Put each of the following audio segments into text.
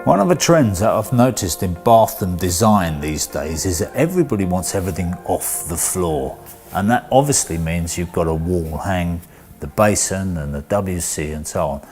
One of the trends that I've noticed in bathroom design these days is that everybody wants everything off the floor. And that obviously means you've got a wall hang, the basin and the WC and so on.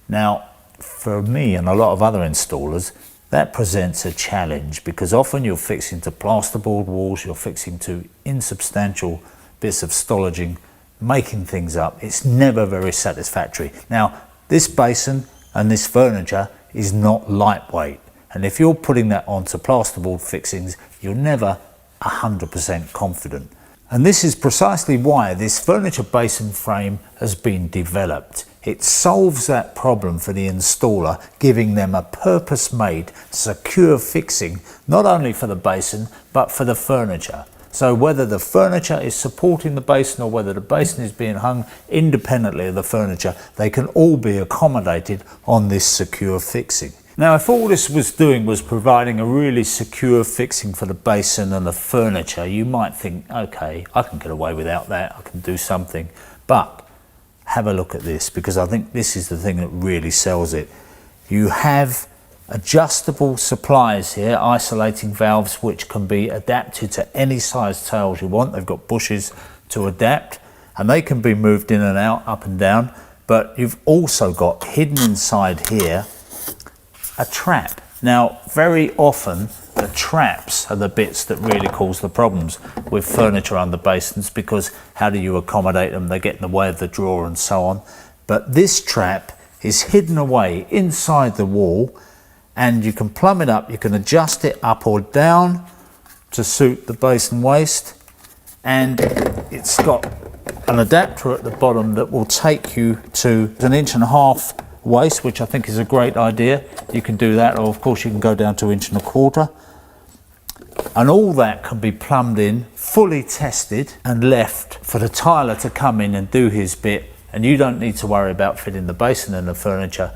Now, for me and a lot of other installers, that presents a challenge because often you're fixing to plasterboard walls, you're fixing to insubstantial bits of stolaging, making things up. It's never very satisfactory. Now, this basin and this furniture is not lightweight, and if you're putting that onto plasterboard fixings, you're never 100% confident. And this is precisely why this furniture basin frame has been developed. It solves that problem for the installer, giving them a purpose-made, secure fixing, not only for the basin, but for the furniture. So whether the furniture is supporting the basin or whether the basin is being hung independently of the furniture, they can all be accommodated on this secure fixing. Now, if all this was doing was providing a really secure fixing for the basin and the furniture, you might think, okay, I can get away without that, I can do something. But have a look at this, because I think this is the thing that really sells it. You have adjustable supplies here, isolating valves, which can be adapted to any size tails you want. They've got bushes to adapt, and they can be moved in and out, up and down. But you've also got hidden inside here a trap. Now, very often the traps are the bits that really cause the problems with furniture under basins, because how do you accommodate them? They get in the way of the drawer and so on. But this trap is hidden away inside the wall, and you can plumb it up, you can adjust it up or down to suit the basin waist, and it's got an adapter at the bottom that will take you to 1.5 inches waist, which I think is a great idea. You can do that, or of course you can go down to 1.25 inches. And all that can be plumbed in, fully tested, and left for the tiler to come in and do his bit, and you don't need to worry about fitting the basin and the furniture